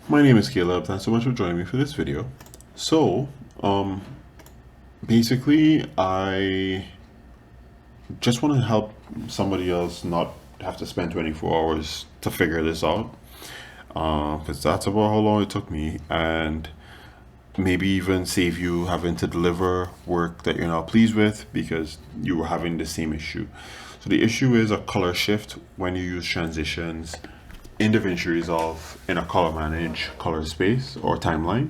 My name is Caleb. Thanks so much for joining me for this video. So, basically, I just want to help somebody else not have to spend 24 hours to figure this out, because that's about how long it took me, and maybe even save you having to deliver work that you're not pleased with because you were having the same issue. So the issue is a color shift when you use transitions in Davinci Resolve in a color manage color space or timeline,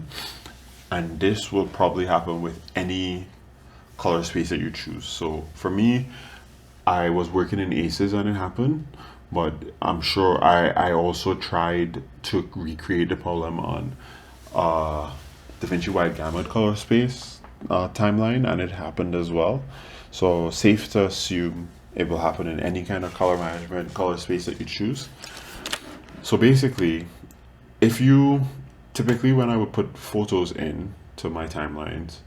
and this will probably happen with any color space that you choose. So for me, I was working in Aces and it happened, but I'm sure I also tried to recreate the problem on DaVinci Wide Gamut color space timeline, and it happened as well. So safe to assume it will happen in any kind of color management color space that you choose. So basically, if you typically when I would put photos in to my timelines,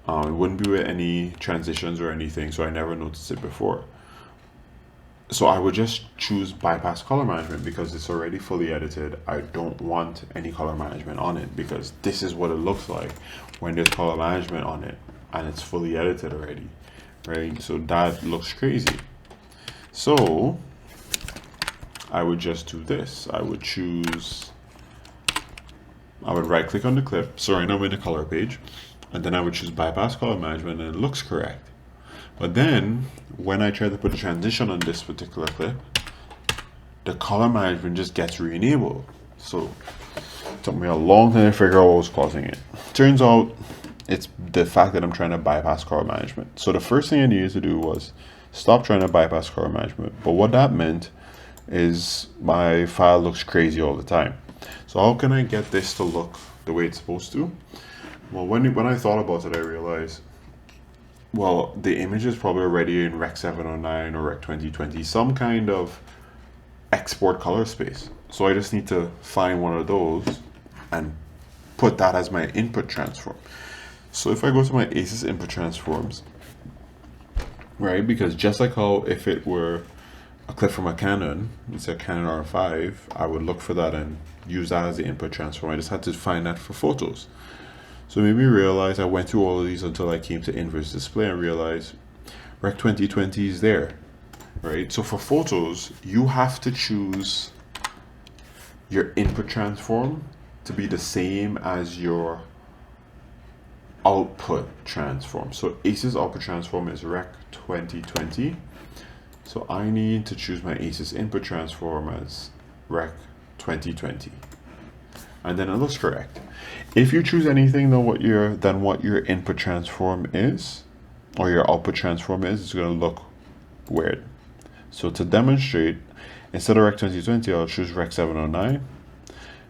it wouldn't be with any transitions or anything, so I never noticed it before. So I would just choose bypass color management because it's already fully edited. I don't want any color management on it because this is what it looks like when there's color management on it and it's fully edited already, right? So that looks crazy. So I would just do this. I would right click on the clip. So right now I'm in the color page, and then I would choose bypass color management and it looks correct. But then when I try to put a transition on this particular clip, the color management just gets re-enabled. So it took me a long time to figure out what was causing it. Turns out it's the fact that I'm trying to bypass color management. So the first thing I needed to do was stop trying to bypass color management. But what that meant is my file looks crazy all the time. So how can I get this to look the way it's supposed to? Well, when I thought about it, I realized, well, the image is probably already in Rec 709 or Rec 2020, some kind of export color space. So I just need to find one of those and put that as my input transform. So if I go to my Aces input transforms, right, because just like how if it were a clip from a Canon, it's a Canon R5, I would look for that and use that as the input transform. I just had to find that for photos. So it made me realize I went through all of these until I came to inverse display and realized Rec 2020 is there, right? So for photos, you have to choose your input transform to be the same as your output transform. So Aces output transform is Rec 2020. So I need to choose my Aces input transform as Rec 2020. And then it looks correct. If you choose anything than what your input transform is, or your output transform is, it's going to look weird. So to demonstrate, instead of Rec 2020, I'll choose Rec 709.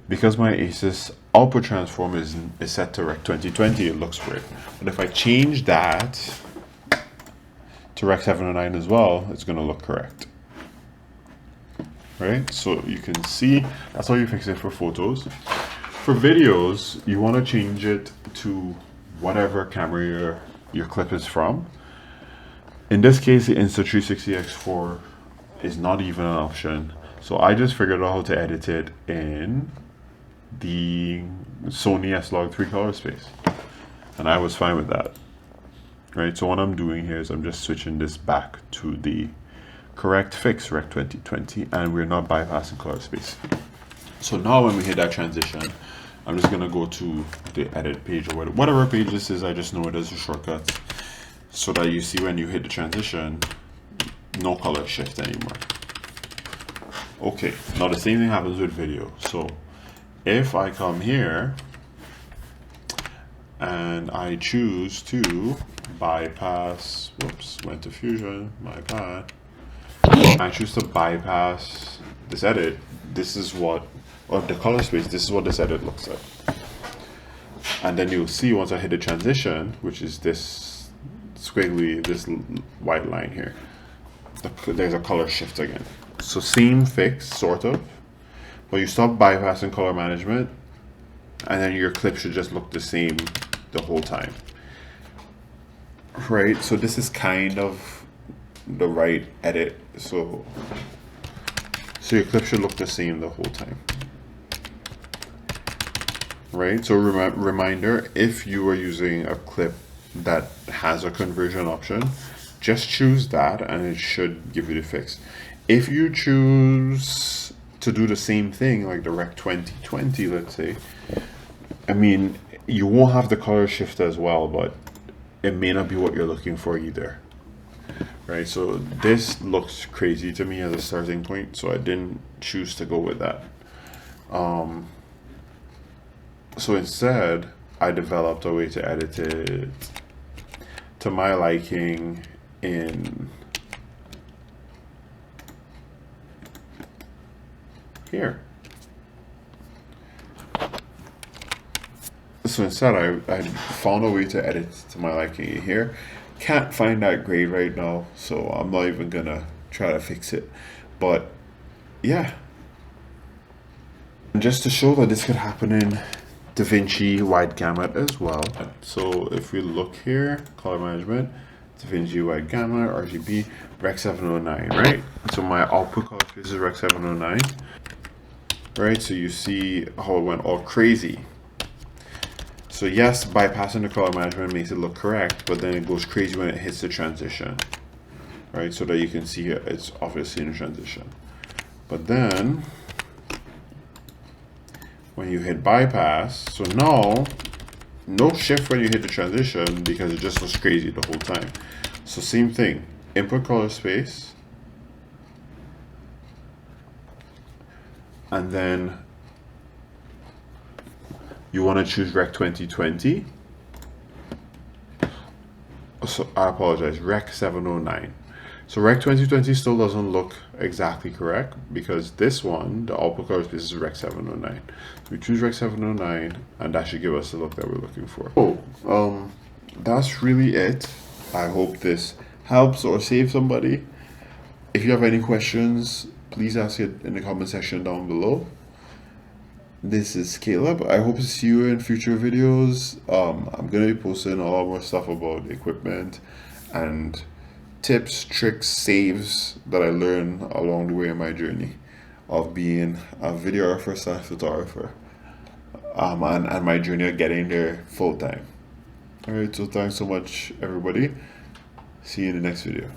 Because my Aces output transform is set to Rec 2020, it looks weird. But if I change that to Rec 709 as well, it's going to look correct. Right? So you can see that's how you fix it for photos. For videos, you want to change it to whatever camera your clip is from. In this case, the Insta360X4 is not even an option. So I just figured out how to edit it in the Sony S-Log3 color space. And I was fine with that. Right? So what I'm doing here is I'm just switching this back to the correct fix, Rec 2020, and we're not bypassing color space. So now when we hit that transition, I'm just going to go to the edit page or whatever page this is. I just know it as a shortcut so that you see when you hit the transition, no color shift anymore. Okay, now the same thing happens with video. So if I come here and I choose to bypass, whoops, went to Fusion, my bad. I choose to bypass this edit. This is what, or the color space, this is what this edit looks like. And then you'll see once I hit the transition, which is this squiggly, this white line here, there's a color shift again. So same fix, sort of, but you stop bypassing color management, and then your clip should just look the same the whole time. Right, so this is kind of the right edit. So your clip should look the same the whole time. right? So reminder, if you are using a clip that has a conversion option, just choose that and it should give you the fix. If you choose to do the same thing like the Rec 2020, let's say, I mean, you won't have the color shift as well, but it may not be what you're looking for either, right? So this looks crazy to me as a starting point, so I didn't choose to go with that. So instead, I developed a way to edit it to my liking in here. So instead, I found a way to edit to my liking here. Can't find that grade right now, so I'm not even gonna try to fix it. But yeah, and just to show that this could happen in Davinci wide gamut as well. So if we look here, color management, Davinci wide gamut, RGB, Rec 709, right? So my output color space is Rec 709, right? So you see how it went all crazy. So yes, bypassing the color management makes it look correct, but then it goes crazy when it hits the transition, right? So that you can see it's obviously in a transition. But then when you hit bypass, so now no shift when you hit the transition because it just was crazy the whole time. So same thing, input color space, and then you want to choose Rec 2020. So I apologize, Rec 709. So Rec 2020 still doesn't look exactly correct because this one, the output color space is Rec 709. So we choose Rec 709 and that should give us the look that we're looking for. Oh, that's really it. I hope this helps or saves somebody. If you have any questions, please ask it in the comment section down below. This is Caleb. I hope to see you in future videos. I'm going to be posting a lot more stuff about equipment and tips, tricks, saves that I learned along the way in my journey of being a videographer / photographer, and my journey of getting there full time. Alright, so thanks so much everybody. See you in the next video.